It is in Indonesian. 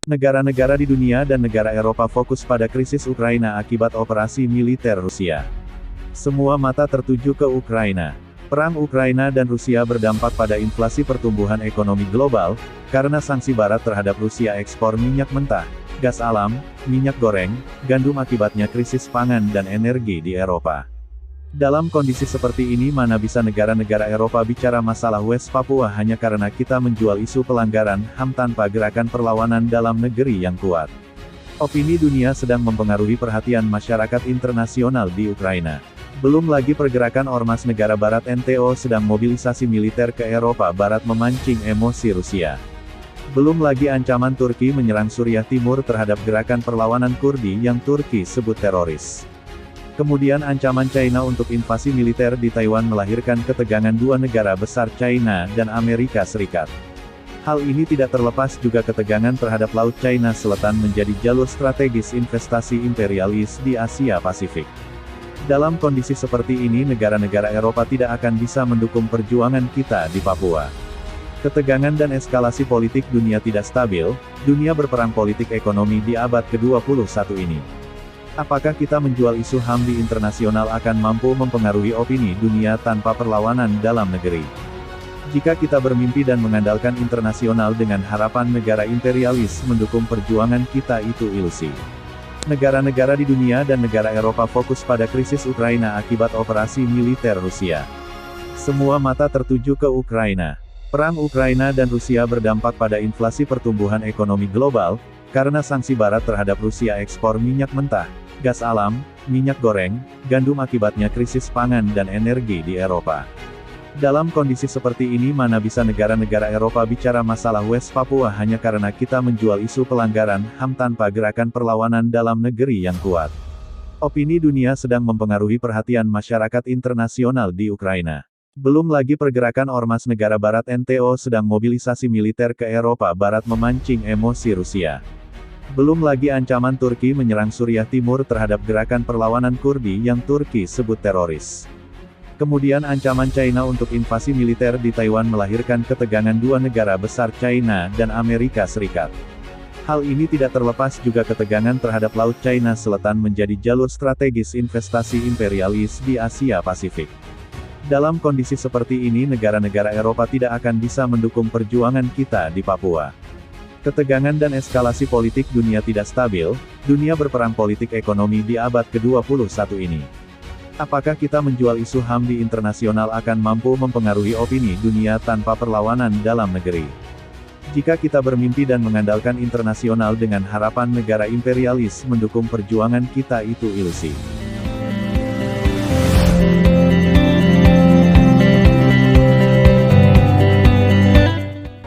Negara-negara di dunia dan negara Eropa fokus pada krisis Ukraina akibat operasi militer Rusia. Semua mata tertuju ke Ukraina. Perang Ukraina dan Rusia berdampak pada inflasi pertumbuhan ekonomi global, karena sanksi Barat terhadap Rusia ekspor minyak mentah, gas alam, minyak goreng, gandum akibatnya krisis pangan dan energi di Eropa. Dalam kondisi seperti ini mana bisa negara-negara Eropa bicara masalah West Papua hanya karena kita menjual isu pelanggaran HAM tanpa gerakan perlawanan dalam negeri yang kuat. Opini dunia sedang mempengaruhi perhatian masyarakat internasional di Ukraina. Belum lagi pergerakan ormas negara Barat NTO sedang mobilisasi militer ke Eropa Barat memancing emosi Rusia. Belum lagi ancaman Turki menyerang Suriah Timur terhadap gerakan perlawanan Kurdi yang Turki sebut teroris. Kemudian ancaman China untuk invasi militer di Taiwan melahirkan ketegangan dua negara besar China dan Amerika Serikat. Hal ini tidak terlepas juga ketegangan terhadap Laut China Selatan menjadi jalur strategis investasi imperialis di Asia Pasifik. Dalam kondisi seperti ini negara-negara Eropa tidak akan bisa mendukung perjuangan kita di Papua. Ketegangan dan eskalasi politik dunia tidak stabil, dunia berperang politik ekonomi di abad ke-21 ini. Apakah kita menjual isu HAM di internasional akan mampu mempengaruhi opini dunia tanpa perlawanan dalam negeri? Jika kita bermimpi dan mengandalkan internasional dengan harapan negara imperialis mendukung perjuangan kita itu ilusi. Negara-negara di dunia dan negara Eropa fokus pada krisis Ukraina akibat operasi militer Rusia. Semua mata tertuju ke Ukraina. Perang Ukraina dan Rusia berdampak pada inflasi pertumbuhan ekonomi global, karena sanksi Barat terhadap Rusia ekspor minyak mentah, gas alam, minyak goreng, gandum akibatnya krisis pangan dan energi di Eropa. Dalam kondisi seperti ini mana bisa negara-negara Eropa bicara masalah West Papua hanya karena kita menjual isu pelanggaran HAM tanpa gerakan perlawanan dalam negeri yang kuat. Opini dunia sedang mempengaruhi perhatian masyarakat internasional di Ukraina. Belum lagi pergerakan ormas negara Barat NTO sedang mobilisasi militer ke Eropa Barat memancing emosi Rusia. Belum lagi ancaman Turki menyerang Suriah Timur terhadap gerakan perlawanan Kurdi yang Turki sebut teroris. Kemudian ancaman China untuk invasi militer di Taiwan melahirkan ketegangan dua negara besar China dan Amerika Serikat. Hal ini tidak terlepas juga ketegangan terhadap Laut China Selatan menjadi jalur strategis investasi imperialis di Asia Pasifik. Dalam kondisi seperti ini negara-negara Eropa tidak akan bisa mendukung perjuangan kita di Papua. Ketegangan dan eskalasi politik dunia tidak stabil, dunia berperang politik ekonomi di abad ke-21 ini. Apakah kita menjual isu HAM di internasional akan mampu mempengaruhi opini dunia tanpa perlawanan dalam negeri? Jika kita bermimpi dan mengandalkan internasional dengan harapan negara imperialis mendukung perjuangan kita itu ilusi.